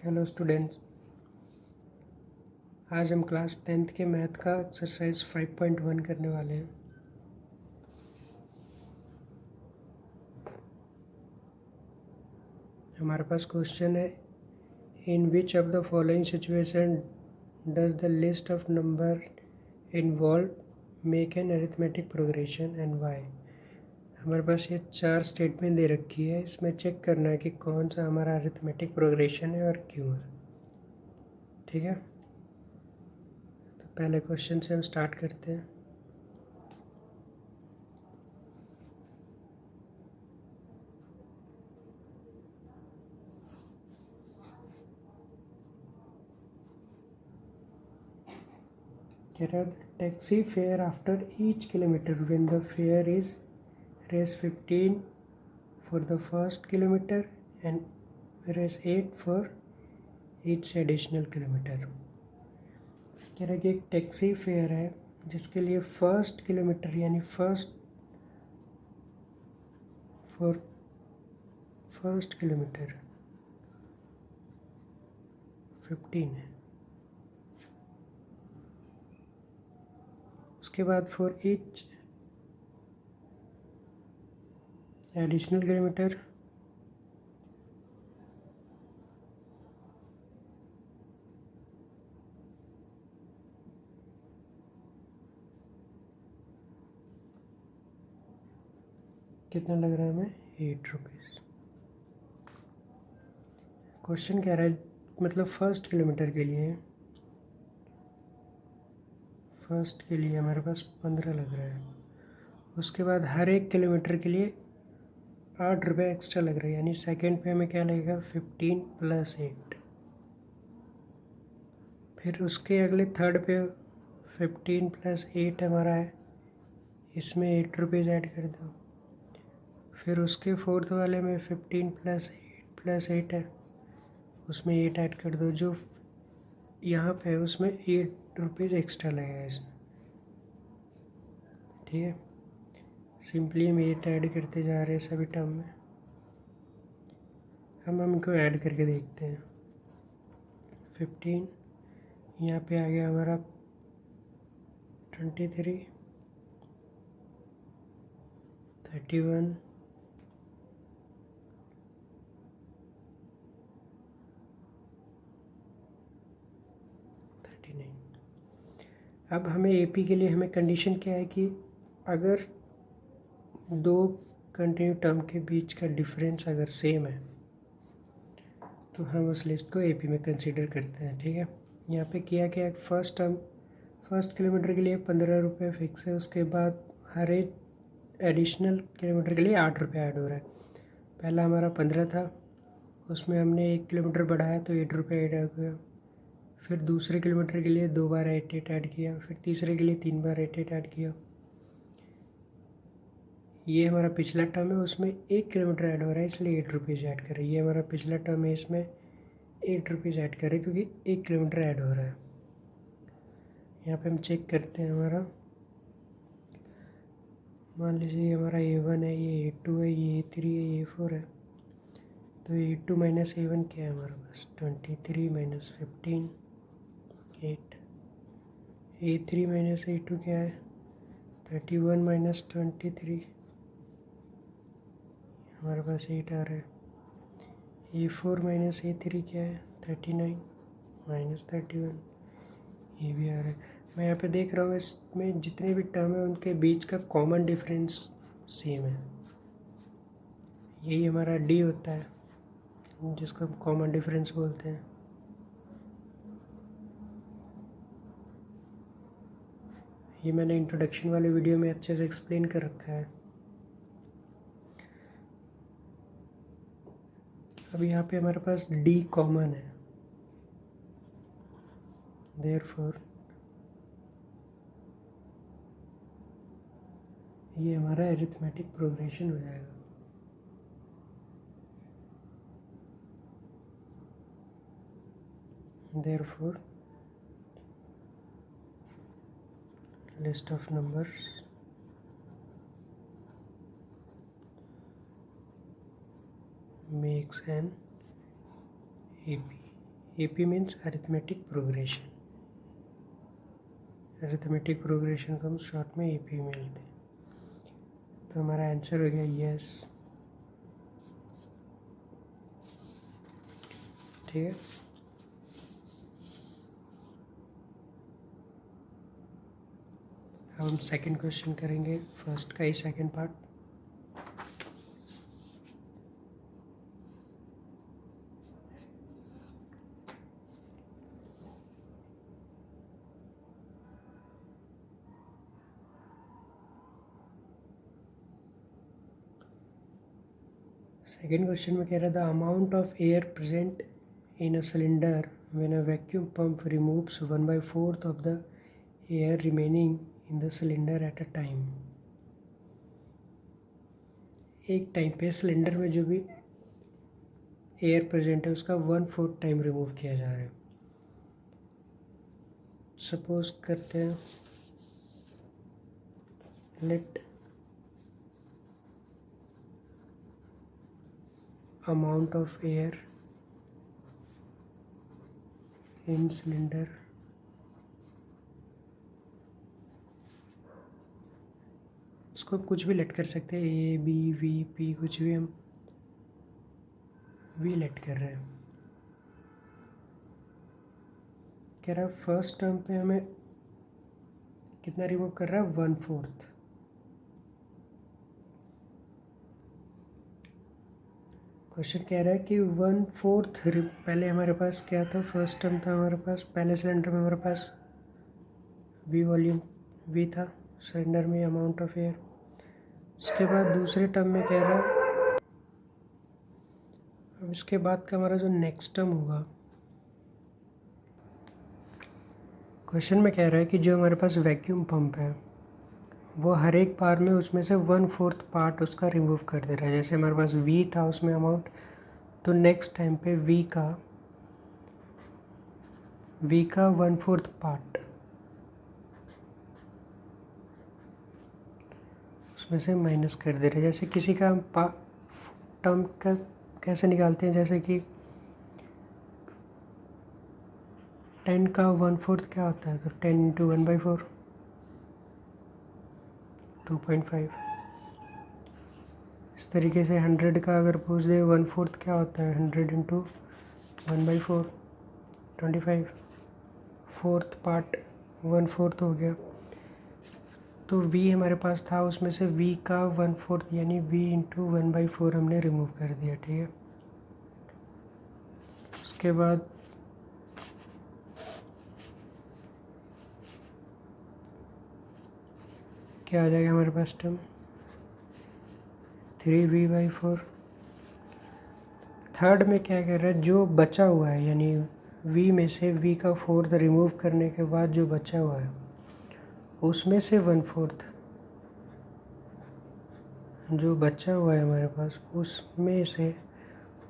Hello students, आज हम class 10th के मैथ का एक्सरसाइज 5.1 करने वाले हैं। हमारे पास क्वेश्चन है, in which of the following situation does the list of number involve make an arithmetic progression and why. हमारे पास ये 4 स्टेटमेंट दे रखी है, इसमें चेक करना है कि कौन सा हमारा अरिथमेटिक प्रोग्रेशन है और क्यों है। ठीक है, तो पहले क्वेश्चन से हम स्टार्ट करते हैं। Taxi fare after each kilometer when the fare is Rs 15 for the first kilometer and Rs 8 for each additional kilometer। कह रहा है कि एक टैक्सी फेयर है जिसके लिए फर्स्ट किलोमीटर यानी फर्स्ट किलोमीटर 15 है, उसके बाद फॉर ईच एडिशनल किलोमीटर कितना लग रहा है हमें? 8 रुपीज़। क्वेश्चन कह रहा है मतलब फर्स्ट किलोमीटर के लिए हमारे पास 15 लग रहा है, उसके बाद हर एक किलोमीटर के लिए 8 रुपये एक्स्ट्रा लग रहा है, यानी सेकंड पे हमें क्या लगेगा? 15 + 8। फिर उसके अगले थर्ड पे 15 + 8 हमारा है, इसमें 8 रुपीज़ ऐड कर दो। फिर उसके फोर्थ वाले में 15 + 8 है, उसमें 8 ऐड कर दो। जो यहाँ पे है उसमें 8 रुपीज़ एक्स्ट्रा लगेगा इसमें। ठीक है, सिंपली हम 8 ऐड करते जा रहे हैं सभी टर्म में। हम इनको ऐड करके देखते हैं। 15 यहाँ पे आ गया हमारा 23, 31, 39। अब हमें एपी के लिए हमें कंडीशन क्या है कि अगर दो कंटिन्यू टर्म के बीच का डिफरेंस अगर सेम है तो हम उस लिस्ट को एपी में कंसीडर करते हैं। ठीक है, यहाँ पे किया क्या है, फर्स्ट किलोमीटर के लिए 15 रुपये फिक्स है, उसके बाद हर एक एडिशनल किलोमीटर के लिए 8 रुपये ऐड हो रहा है। पहला हमारा 15 था, उसमें हमने 1 किलोमीटर बढ़ाया तो 8 रुपये ऐड हो गया। फिर दूसरे किलोमीटर के लिए 2 बार 8 ऐड किया, फिर तीसरे के लिए 3 बार 8 ऐड किया। ये हमारा पिछला टर्म है, उसमें 1 किलोमीटर ऐड हो रहा है इसलिए 8 रुपीज़ ऐड कर रहे हैं। ये हमारा पिछला टर्म है, इसमें 8 रुपीज़ ऐड कर रहे हैं क्योंकि 1 किलोमीटर ऐड हो रहा है। यहाँ पे हम चेक करते हैं हमारा, मान लीजिए हमारा A1 है, ये A2 है, ये A3 है, ये A4 है। तो A2 - A1 क्या है हमारे पास? 23 - 15 8। A3 - A2 क्या है? 31 - 23, हमारे पास 8 आ रहा है। A4 - A3 क्या है? 39 - 31, ये भी आ रहा है। मैं यहाँ पे देख रहा हूँ इसमें जितने भी टर्म है उनके बीच का कॉमन डिफरेंस सेम है। यही हमारा डी होता है जिसको हम कॉमन डिफरेंस बोलते हैं। ये मैंने इंट्रोडक्शन वाले वीडियो में अच्छे से एक्सप्लेन कर रखा है। अब यहाँ पे हमारे पास डी कॉमन है, देयरफॉर ये हमारा अरिथमेटिक प्रोग्रेशन हो जाएगा। Therefore list of numbers makes an AP. AP means arithmetic progression, arithmetic progression को हम शॉर्ट में AP मिलते हैं। तो हमारा आंसर हो गया यस। ठीक है, अब हम सेकंड क्वेश्चन करेंगे, फर्स्ट का ही सेकंड पार्ट। सेकेंड क्वेश्चन में कह रहा था amount of air present in a cylinder when a vacuum pump removes 1/4 of the air remaining in the cylinder at a time. एक टाइम पे सिलेंडर में जो भी एयर प्रेजेंट है उसका 1/4 टाइम रिमूव किया जा रहा है। सपोज करते हैं late amount of air in cylinder इसको कुछ भी लेट कर सकते हैं, ए बी वी पी, कुछ भी हम वी लेट कर रहे हैं। कह रहा है फर्स्ट टर्म पे हमें कितना रिमूव कर रहा है, 1/4। क्वेश्चन कह रहा है कि 1/4 पहले हमारे पास क्या था, फर्स्ट टर्म था हमारे पास, पहले सिलेंडर में हमारे पास वी वॉल्यूम वी था सिलेंडर में, अमाउंट ऑफ एयर। इसके बाद दूसरे टर्म में कह रहा है, अब इसके बाद का हमारा जो नेक्स्ट टर्म होगा, क्वेश्चन में कह रहा है कि जो हमारे पास वैक्यूम पंप है वो हर एक बार में उसमें से 1/4 पार्ट उसका रिमूव कर दे रहा है। जैसे हमारे पास वी था उसमें अमाउंट, तो नेक्स्ट टाइम पे वी का 1/4 पार्ट उसमें से माइनस कर दे रहे हैं। जैसे किसी का टर्म का कैसे निकालते हैं, जैसे कि 10 का 1/4 क्या होता है, तो 10 × 1/4 2.5। इस तरीके से 100 का अगर पूछ दे 1/4 क्या होता है, 100 × 1/4 25, फोर्थ पार्ट 1/4 हो गया। तो v हमारे पास था, उसमें से v का 1/4 यानी v × 1/4 हमने रिमूव कर दिया। ठीक है, उसके बाद क्या आ जाएगा हमारे पास टर्म, 3v/4। थर्ड में क्या कर रहा है, जो बचा हुआ है यानी v में से v का 4th रिमूव करने के बाद जो बचा हुआ है उसमें से 1/4 जो बचा हुआ है हमारे पास उसमें से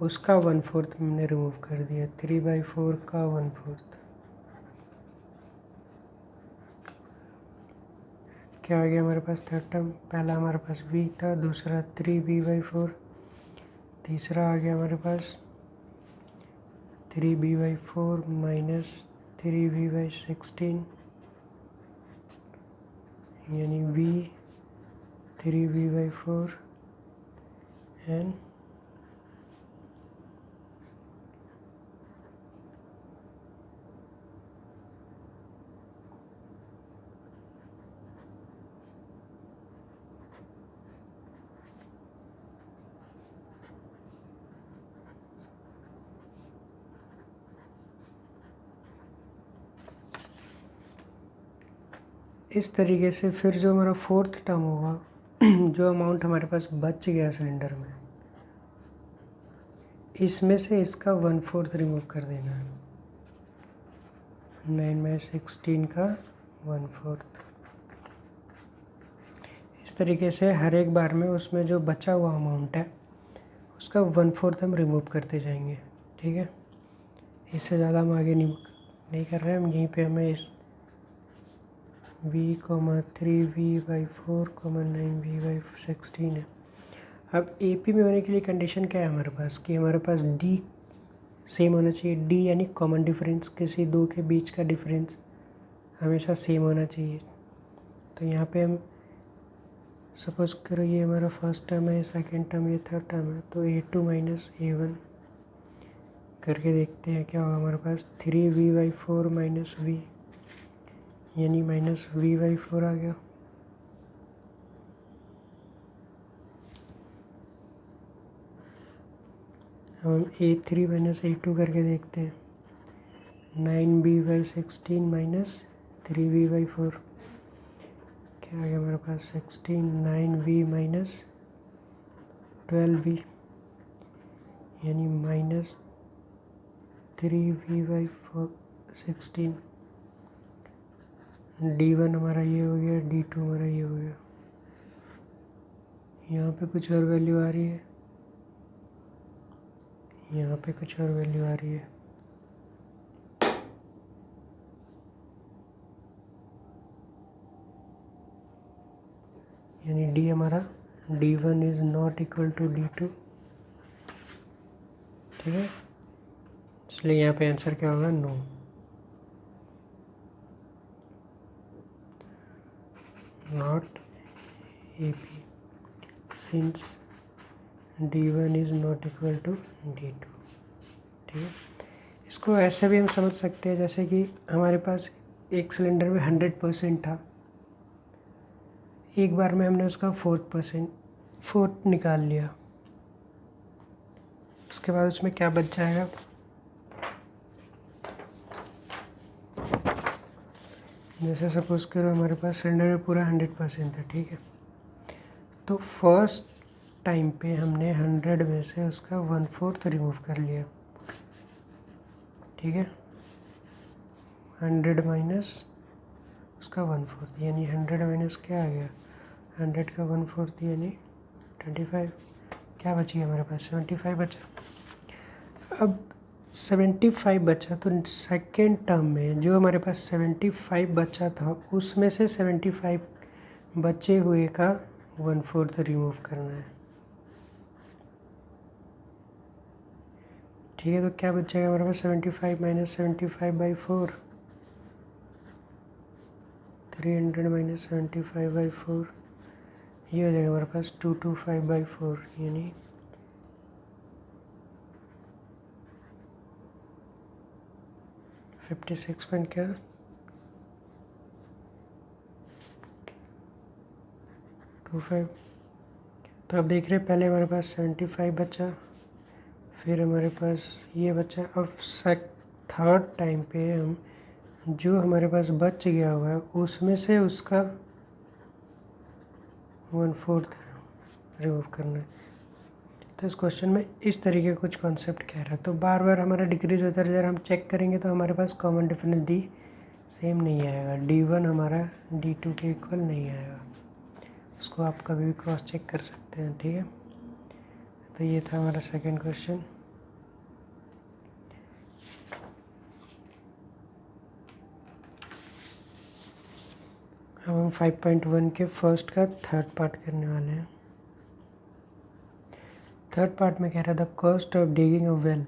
उसका 1/4 हमने रिमूव कर दिया, 3/4 का 1/4। क्या आ गया हमारे पास थर्ड टर्म, पहला हमारे पास v था, दूसरा 3v/4, तीसरा आ गया हमारे पास 3b/4 माइनस 3v/16 यानी v 3v/4 एंड इस तरीके से फिर जो हमारा फोर्थ टर्म होगा, जो अमाउंट हमारे पास बच गया सिलेंडर में, इसमें से इसका 1/4 रिमूव कर देना है, 9/16 का 1/4। इस तरीके से हर एक बार में उसमें जो बचा हुआ अमाउंट है उसका 1/4 हम रिमूव करते जाएंगे। ठीक है, इससे ज़्यादा हम आगे नहीं कर रहे हैं, हम यहीं पे हमें इस v, 3v/4, 9v/16 है। अब AP में होने के लिए कंडीशन क्या है हमारे पास, कि हमारे पास D सेम होना चाहिए। डी यानी कॉमन डिफरेंस, किसी दो के बीच का डिफरेंस हमेशा सेम होना चाहिए। तो यहाँ पे हम सपोज करो ये हमारा फर्स्ट टर्म है, सेकंड टर्म, ये थर्ड टर्म है, तो A2 माइनस A1 करके देखते हैं क्या होगा हमारे पास। 3v/4 माइनस v यानी माइनस v/4 आ गया। हम A3 माइनस A2 करके देखते हैं। 9b/16 माइनस 3v/4 क्या आ गया हमारे पास 16। 9v माइनस 12v यानी माइनस 3v/4 16। D1 हमारा ये हो गया, D2 हमारा ये हो गया। यहाँ पे कुछ और वैल्यू आ रही है, यहाँ पे कुछ और वैल्यू आ रही है। यानी D हमारा D1 is not equal to D2, ठीक है। इसलिए यहाँ पे आंसर क्या होगा, no. Not AP since D1 is not equal to D2, ठीक है। इसको ऐसे भी हम समझ सकते हैं जैसे कि हमारे पास एक सिलेंडर में 100% था, एक बार में हमने उसका 4% निकाल लिया, उसके बाद उसमें क्या बच जाएगा। जैसे सपोज करो हमारे पास सिलेंडर में पूरा 100% था, ठीक है। तो फर्स्ट टाइम पे हमने 100 में से उसका 1/4 रिमूव कर लिया, ठीक है। 100 माइनस उसका 1/4 यानी 100 माइनस क्या आ गया, 100 का 1/4 यानी 25। क्या बची हमारे पास, 75 बचा। अब 75 बचा तो सेकेंड टर्म में जो हमारे पास 75 बचा था उसमें से 75 बचे हुए का 1/4 रिमूव करना है, ठीक है। तो क्या बचेगा हमारे पास, 75 माइनस 75/4, 300 माइनस 75/4, ये हो जाएगा हमारे पास 225/4 यानी 56 पॉइंट क्या 25। तो अब देख रहे हैं पहले हमारे पास 75 बचा, फिर हमारे पास ये बचा। अब थर्ड टाइम पे हम जो हमारे पास बच गया हुआ है उसमें से उसका 1/4 रिमूव करना है। तो इस क्वेश्चन में इस तरीके का कुछ कॉन्सेप्ट कह रहा है। तो बार बार हमारा डिक्रीज होता है, हम चेक करेंगे तो हमारे पास कॉमन डिफरेंस D सेम नहीं आएगा, D1 हमारा D2 के इक्वल नहीं आएगा। उसको आप कभी भी क्रॉस चेक कर सकते हैं, ठीक है। तो ये था हमारा सेकंड क्वेश्चन। अब हम 5.1 के फर्स्ट का थर्ड पार्ट करने वाले हैं। थर्ड पार्ट में कह रहा था cost of digging a well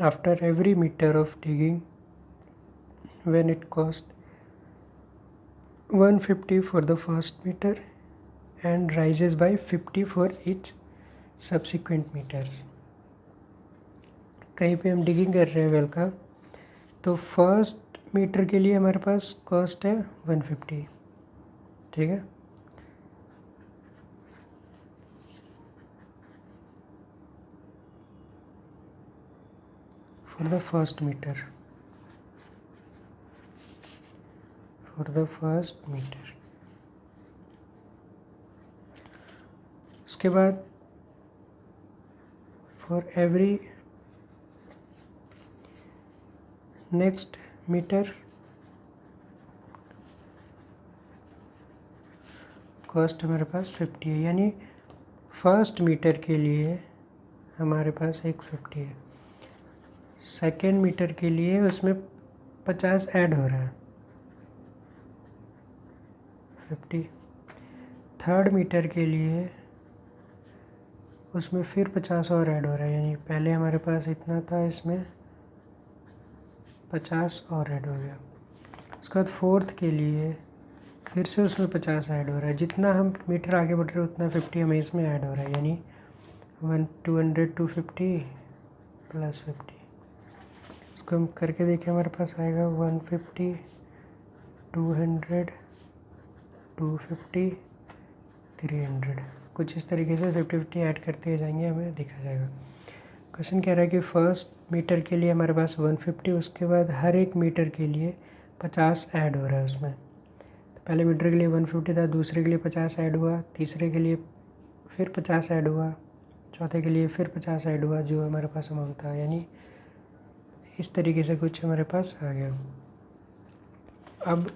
after every metre of digging when it cost 150 for the first metre and rises by 50 for each subsequent metres. कहीं पे हम डिगिंग कर रहे हैं वेल का, तो फर्स्ट मीटर के लिए हमारे पास कॉस्ट है 150, ठीक है। फॉर द फर्स्ट मीटर, उसके बाद for every next metre cost हमारे पास 50 है, यानी फर्स्ट मीटर के लिए हमारे पास एक 50 है, सेकेंड मीटर के लिए उसमें 50 ऐड हो रहा है 50, थर्ड मीटर के लिए उसमें फिर 50 और ऐड हो रहा है, यानी पहले हमारे पास इतना था, इसमें 50 और ऐड हो गया। उसके बाद फोर्थ के लिए फिर से उसमें 50 ऐड हो रहा है। जितना हम मीटर आगे बढ़ रहे हैं उतना 50 हमें इसमें ऐड हो रहा है, यानी 200 250 प्लस 50। इसको हम करके देखें, हमारे पास आएगा 150 200 250 300। कुछ इस तरीके से 50-50 ऐड करते जाएंगे, हमें दिखा जाएगा। क्वेश्चन कह रहा है कि फर्स्ट मीटर के लिए हमारे पास 150, उसके बाद हर एक मीटर के लिए 50 ऐड हो रहा है उसमें। तो पहले मीटर के लिए 150 था, दूसरे के लिए 50 ऐड हुआ, तीसरे के लिए फिर 50 ऐड हुआ, चौथे के लिए फिर 50 ऐड हुआ, जो हमारे पास अमाउंट था। यानी इस तरीके से कुछ हमारे पास आ गया। अब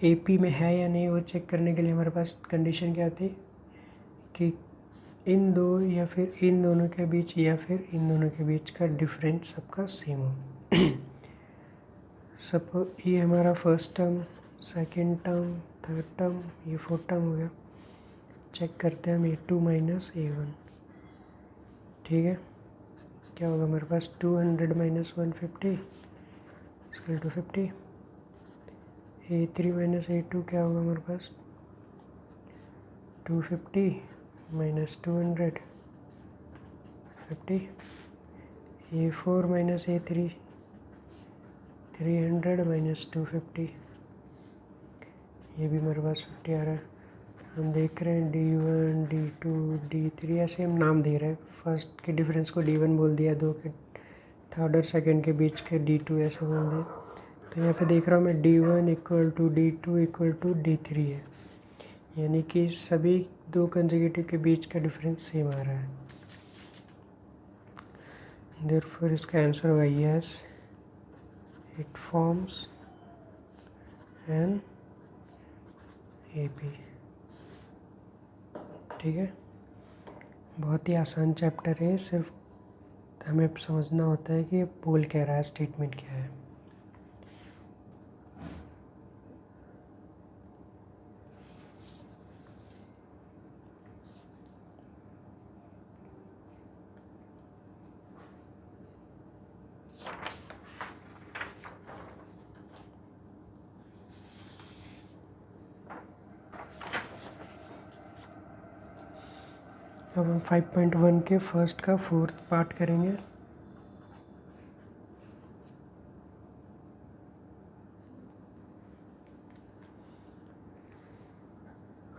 एपी में है या नहीं वो चेक करने के लिए हमारे पास कंडीशन क्या थी कि इन दो या फिर इन दोनों के बीच या फिर इन दोनों के बीच का डिफरेंस सबका सेम हो। सपोज ये हमारा first term, second term, third term, ये फोर्थ टर्म हो गया। चेक करते हैं हम A2 माइनस A1। ठीक है, क्या होगा हमारे पास 200 minus 150 scale to 50। A3 minus A2 क्या होगा हमारे पास 250 minus 200 50। A4 minus A3 300 minus 250, ये भी हमारे पास 50 आ रहा है। हम देख रहे हैं D1 D2 D3 ऐसे हम नाम दे रहे हैं। फर्स्ट के डिफरेंस को D1 बोल दिया, दो के थर्ड और सेकंड के बीच के D2 ऐसे बोल दिया। तो यहाँ पे देख रहा हूँ मैं D1 equal to D2 equal to D3 है, यानी कि सभी दो कंसेक्यूटिव के बीच का डिफरेंस सेम आ रहा है। देयरफॉर इसका आंसर होगा yes, it forms an AP। ठीक है, बहुत ही आसान चैप्टर है, सिर्फ हमें समझना होता है कि पोल कह रहा है, स्टेटमेंट क्या है। अब हम 5.1 के फर्स्ट का फोर्थ पार्ट करेंगे।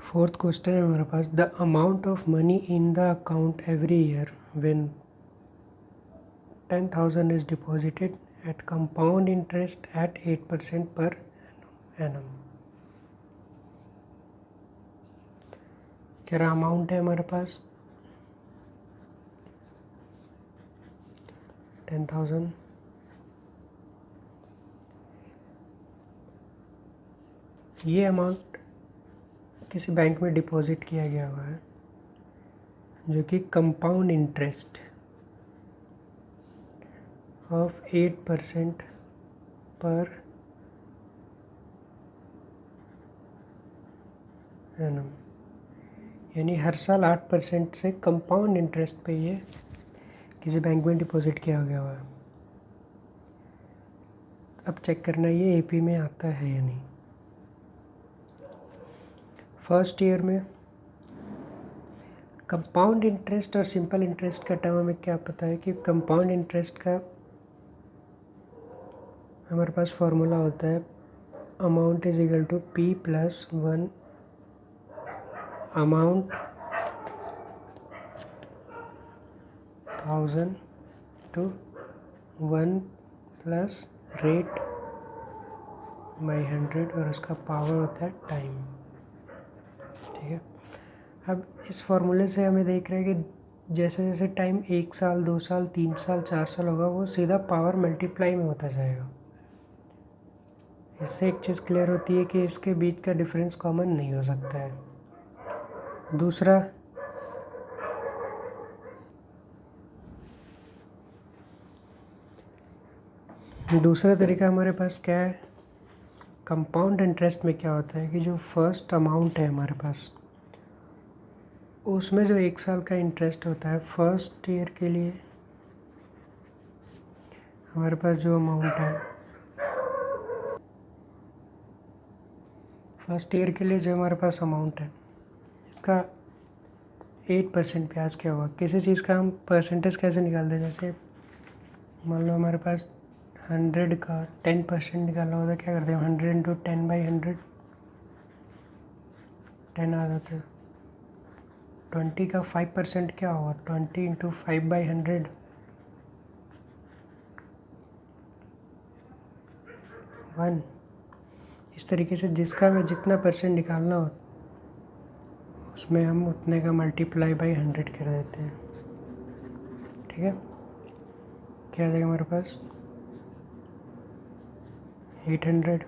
फोर्थ क्वेश्चन है हमारे पास, the amount of money in the account every year when 10,000 is deposited at compound interest at 8% per annum. क्या रहा अमाउंट है हमारे पास 10,000। ये अमाउंट किसी बैंक में डिपॉजिट किया गया हुआ है, जो कि compound interest of 8% per annum, यानी हर साल 8% से कंपाउंड इंटरेस्ट पे ये किसी बैंक में डिपॉजिट किया गया हुआ है। अब चेक करना ये AP में आता है या नहीं। फर्स्ट ईयर में कंपाउंड इंटरेस्ट और सिंपल इंटरेस्ट का टर्म हमें क्या पता है कि कंपाउंड इंटरेस्ट का हमारे पास फॉर्मूला होता है amount is equal to P plus 1 amount 1000 to 1 plus rate by 100 और उसका पावर होता है टाइम। ठीक है, अब इस फॉर्मूले से हमें देख रहे हैं कि जैसे जैसे टाइम 1 साल 2 साल 3 साल 4 साल होगा वो सीधा पावर मल्टीप्लाई में होता जाएगा। इससे एक चीज़ क्लियर होती है कि इसके बीच का डिफरेंस कॉमन नहीं हो सकता है। दूसरा तरीका हमारे पास क्या है, कंपाउंड इंटरेस्ट में क्या होता है कि जो फर्स्ट अमाउंट है हमारे पास उसमें जो 1 साल का इंटरेस्ट होता है फर्स्ट ईयर के लिए हमारे पास जो अमाउंट है, फर्स्ट ईयर के लिए जो हमारे पास अमाउंट है इसका 8% ब्याज क्या होगा। किसी चीज़ का हम परसेंटेज कैसे निकालते हैं, जैसे मान लो हमारे पास 100 का 10% निकालना होता है, क्या करते हैं 100 इंटू 10/100 10 आ जाता है। 20 का 5% क्या होगा 20 इंटू 5/100 1। इस तरीके से जिसका हमें जितना परसेंट निकालना हो उसमें हम उतने का मल्टीप्लाई बाई 100 कर देते हैं। ठीक है, क्या आ जाएगा हमारे पास 800।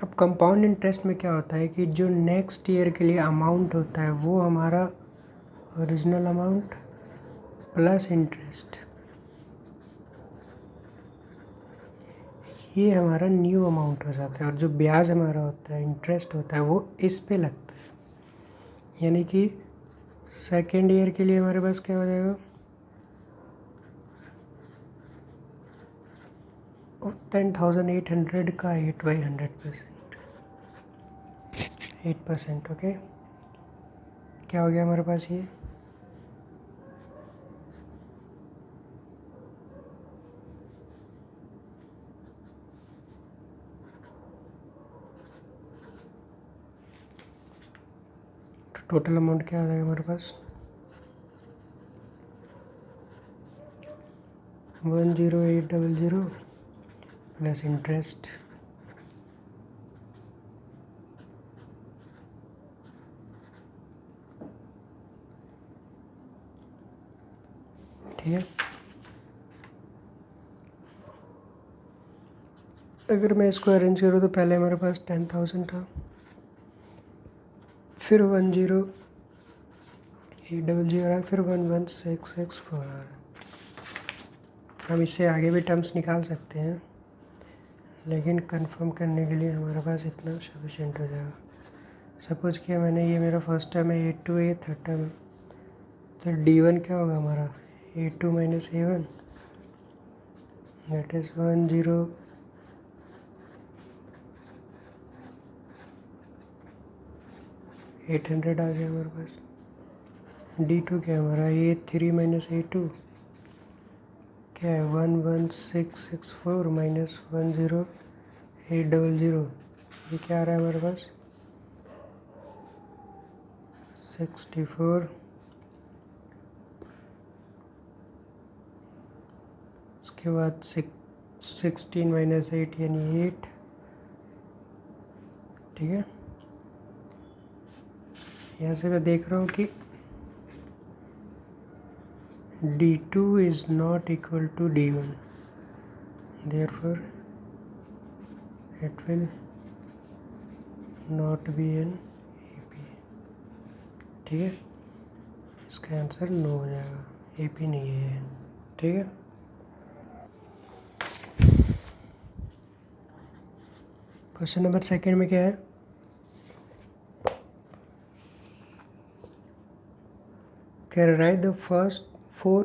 अब कंपाउंड इंटरेस्ट में क्या होता है कि जो नेक्स्ट ईयर के लिए अमाउंट होता है वो हमारा ओरिजिनल अमाउंट प्लस इंटरेस्ट, ये हमारा न्यू अमाउंट हो जाता है। और जो ब्याज हमारा होता है, इंटरेस्ट होता है, वो इस पे लगता है। यानी कि सेकेंड ईयर के लिए हमारे पास क्या हो जाएगा 10,800 का 8%। ओके, क्या हो गया हमारे पास ये टोटल अमाउंट क्या आ जाएगा हमारे पास 10800 प्लस इंटरेस्ट। ठीक है, अगर मैं इसको अरेंज करूँ तो पहले हमारे पास 10,000 था, फिर 10800 आ रहा है, फिर 11664 आ रहा है। हम इससे आगे भी टर्म्स निकाल सकते हैं, लेकिन कंफर्म करने के लिए हमारे पास इतना सफिशेंट हो जाएगा। सपोज किया मैंने, ये मेरा फर्स्ट टर्म है A2, ये थर्ड टर्म है, तो D1 क्या होगा हमारा A2 minus A1, that is 10800 आ गया हमारे पास। D2 क्या है हमारा A3 माइनस A2 क्या है 11664 माइनस 10800, ये क्या आ रहा है हमारे पास 64। उसके बाद 16 माइनस 8 यानी 8। ठीक है, यहाँ से मैं देख रहा हूँ कि D2 is not equal to D1, therefore it will not be an AP। ठीक है, इसका आंसर नो हो जाएगा, AP नहीं है। ठीक है, क्वेश्चन नंबर सेकंड में क्या है, can write the first 4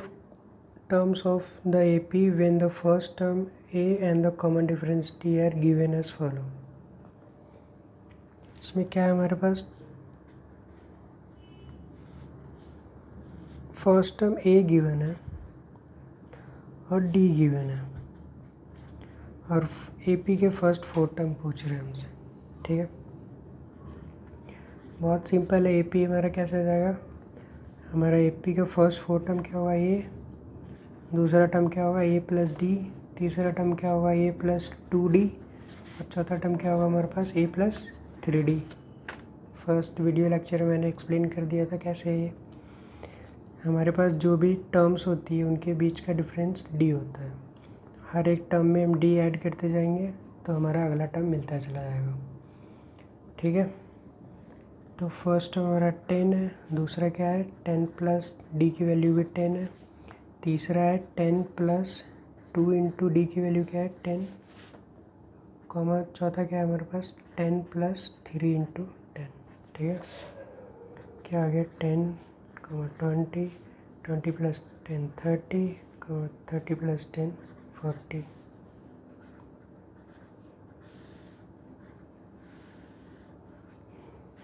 terms of the AP when the first term A and the common difference D are given as follow। इसमें क्या है हमारे पास फर्स्ट टर्म A गिवन है और D गिवन है, और AP के फर्स्ट 4 टर्म पूछ रहे हैं हमसे। ठीक है, बहुत सिंपल है। AP हमारा कैसे आ जाएगा, हमारा AP का फर्स्ट 4 टर्म क्या होगा A, दूसरा टर्म क्या होगा A प्लस D, तीसरा टर्म क्या होगा A प्लस 2D, और चौथा टर्म क्या होगा हमारे पास A plus 3D। First video lecture में मैंने एक्सप्लेन कर दिया था कैसे ये हमारे पास जो भी टर्म्स होती है उनके बीच का डिफरेंस D होता है। हर एक टर्म में हम D ऐड करते जाएंगे तो हमारा अगला टर्म मिलता चला जाएगा। ठीक है, तो फर्स्ट टर्म हमारा 10 है, दूसरा क्या है 10 प्लस D की वैल्यू भी 10 है, तीसरा है 10 प्लस 2 इंटू D की वैल्यू क्या है 10, कॉमा चौथा क्या है हमारे पास 10 प्लस 3 इंटू 10। ठीक है, क्या आ गया 10, 20, 20 + 10 30, 30 + 10 40।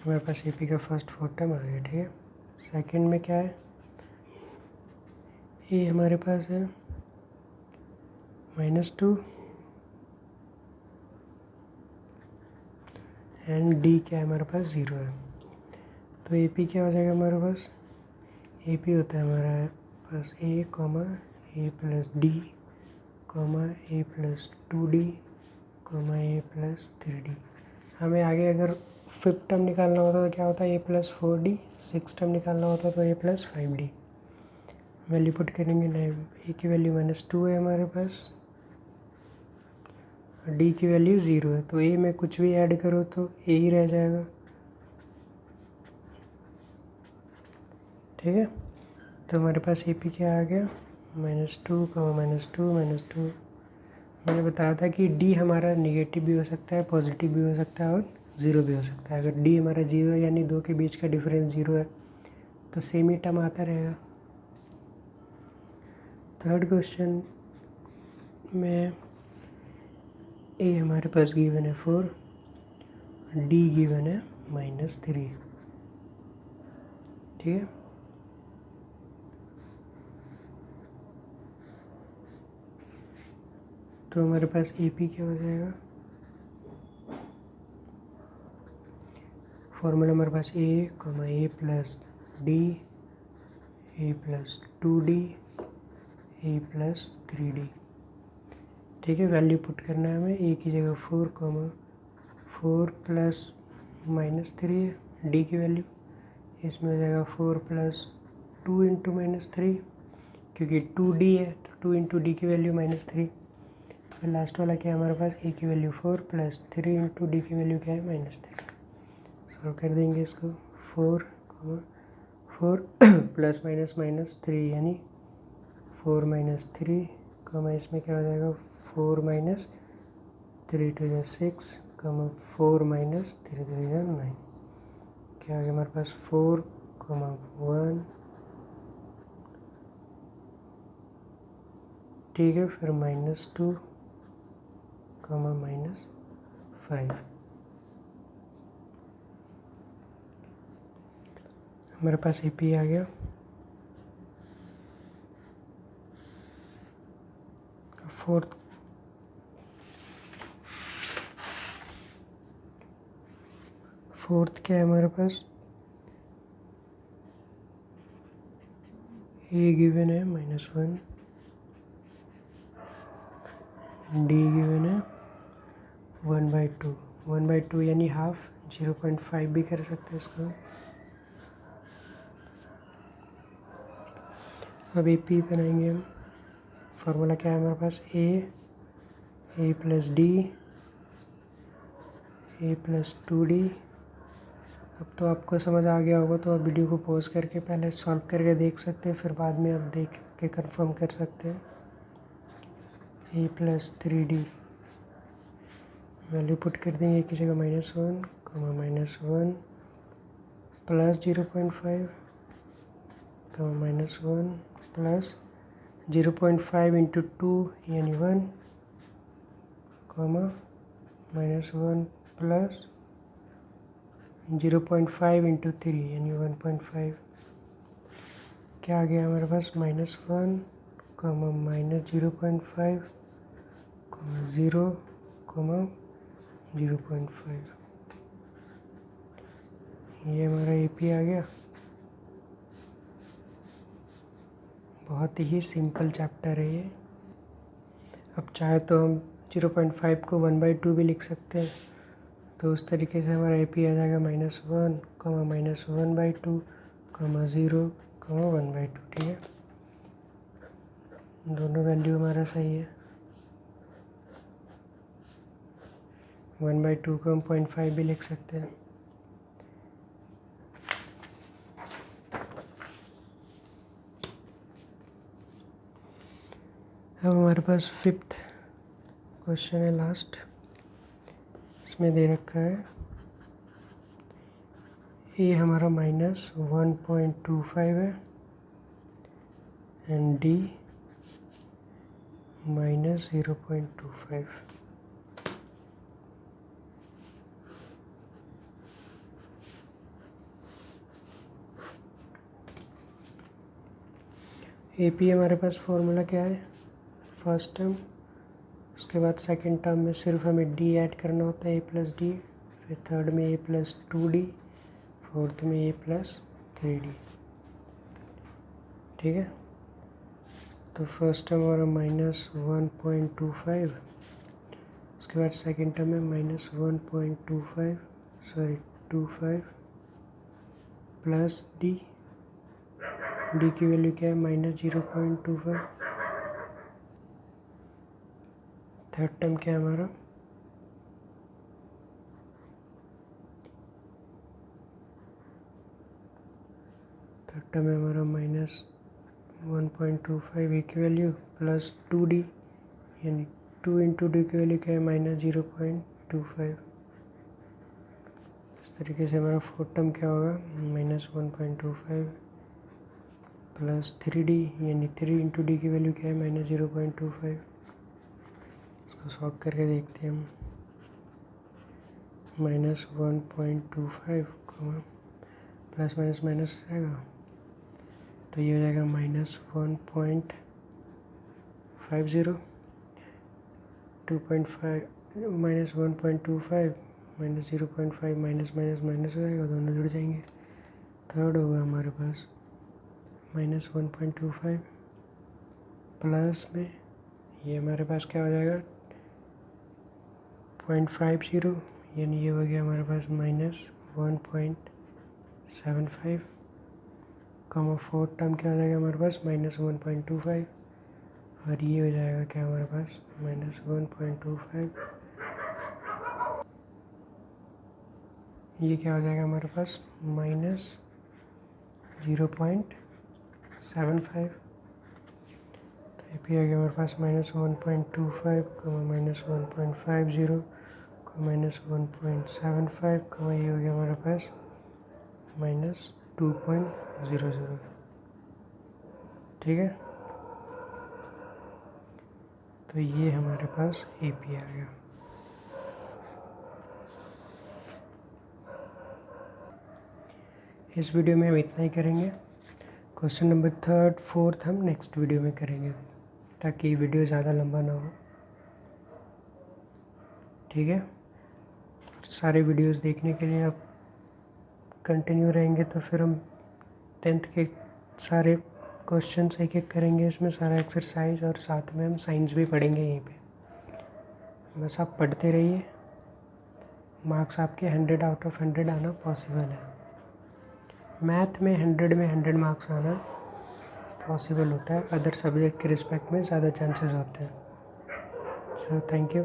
हमारे पास AP का फर्स्ट 4 टर्म आ गया। ठीक है, सेकंड में क्या है, A हमारे पास है -2 एंड D क्या है हमारे पास 0 है। तो AP क्या हो जाएगा हमारे पास, AP होता है हमारा पास A, A + D, A + 2D, A + 3D। हमें आगे अगर 5th टर्म निकालना होता तो क्या होता है, A + 4D। 6th टर्म निकालना होता तो A + 5D। वैल्यू पुट करेंगे ना, A की वैल्यू -2 है हमारे पास, D की वैल्यू 0 है। तो A में कुछ भी ऐड करो तो A ही रह जाएगा। ठीक है, तो हमारे पास AP क्या आ गया, -2, -2। मैंने बताया था कि D हमारा नेगेटिव भी हो सकता है, पॉजिटिव भी हो सकता है और 0 भी हो सकता है। अगर D हमारा 0 है यानी दो के बीच का डिफरेंस 0 है तो सेम ही टर्म आता रहेगा। थर्ड क्वेश्चन में A हमारे पास गिवन है 4, D गिवन है -3। ठीक है, तो हमारे पास AP क्या हो जाएगा, फॉर्मूला हमारे पास A, A + D, A + 2D, A + 3D। ठीक है, वैल्यू पुट करना है हमें। A की जगह 4, 4 + -3 है D की वैल्यू। इसमें हो जाएगा 4 + 2 × -3, क्योंकि 2D है तो 2 × D की वैल्यू -3। फिर लास्ट वाला क्या है हमारे पास, A की वैल्यू 4 + 3 × D की वैल्यू क्या है -3। सॉल्व कर देंगे इसको, 4 + -3 यानी 4 - 3, इसमें क्या हो जाएगा 4 - 3 × 6, 4 - 3 × 9। क्या आ गया हमारे पास 4, 1। ठीक है, फिर -2, -5। हमारे पास AP आ गया। फोर्थ क्या है हमारे पास, A गिवन है -1, D गिवन है 1/2। 1/2 यानी हाफ, 0.5 भी कर सकते हैं इसको। अब AP बनाएंगे हम। फार्मूला क्या है हमारे पास, A + D, A + 2D। अब तो आपको समझ आ गया होगा, तो आप वीडियो को पॉज करके पहले सॉल्व करके देख सकते हैं, फिर बाद में आप देख के कंफर्म कर सकते हैं। A + 3D वैल्यू पुट कर देंगे की जगह -1, -1 + 0.5, -1 + 0.5 × 2 यानी 1, -1 + 0.5 × 3 यानी 1.5। क्या आ गया हमारे पास, -1, -0.5, 0, 0.5। ये हमारा AP आ गया। बहुत ही सिंपल चैप्टर है ये। अब चाहे तो हम 0.5 को 1/2 भी लिख सकते हैं, तो उस तरीके से हमारा AP आ जाएगा -1, -1/2, 0, 1/2। ठीक है, दोनों वैल्यू हमारा सही है। 1/2 को हम 0.5 भी लिख सकते हैं। अब हमारे पास 5th क्वेश्चन है, लास्ट। इसमें दे रखा है ए हमारा -1.25 है एंड डी -0.25। ए पी हमारे पास फॉर्मूला क्या है, फर्स्ट टर्म, उसके बाद सेकंड टर्म में सिर्फ हमें डी ऐड करना होता है, ए प्लस डी, फिर थर्ड में ए प्लस 2d, फोर्थ में ए प्लस 3d। ठीक है, तो फर्स्ट टर्म हमारा -1.25, उसके बाद सेकंड टर्म में -1.25 प्लस डी, डी की वैल्यू क्या है -0.25। थर्ड टर्म क्या है हमारा -1.25 ए की वैल्यू प्लस 2d, यानी 2 इंटू डी की वैल्यू क्या है -0.25। इस तरीके से हमारा फोर्थ टर्म क्या होगा -1.25 प्लस 3d, यानी 3 इंटू डी की वैल्यू क्या है -0.25। इसको सॉल्व करके देखते हैं हम। -1.25 प्लस माइनस माइनस हो जाएगा, तो ये हो जाएगा -1.50, 2.5 -1.25 -0.5 माइनस माइनस माइनस हो जाएगा, दोनों जुड़ जाएंगे। थर्ड होगा हमारे पास -1.25 प्लस में ये हमारे पास क्या हो जाएगा 0.50, यानी ये हो गया हमारे पास -1.75, कॉमा फोर्थ टर्म क्या हो जाएगा हमारे पास -1.25, और ये हो जाएगा क्या हमारे पास -1.25, ये क्या हो जाएगा हमारे पास -0.75। तो ये भी आ गया हमारे पास -1.25, -1.50, -1.75, ये हो गया हमारे पास -2.00। ठीक है, तो ये हमारे पास ए पी आ गया। इस वीडियो में हम इतना ही करेंगे। क्वेश्चन नंबर 3, 4 हम नेक्स्ट वीडियो में करेंगे, ताकि वीडियो ज़्यादा लंबा ना हो। ठीक है, सारे वीडियोस देखने के लिए आप कंटिन्यू रहेंगे, तो फिर हम 10th के सारे क्वेश्चंस एक एक करेंगे, इसमें सारा एक्सरसाइज, और साथ में हम साइंस भी पढ़ेंगे यहीं पे। बस आप पढ़ते रहिए, मार्क्स आपके 100 आउट ऑफ 100 आना पॉसिबल है। मैथ में 100 में 100 मार्क्स आना पॉसिबल होता है, अदर सब्जेक्ट के रिस्पेक्ट में ज़्यादा चांसेस होते हैं। So thank you.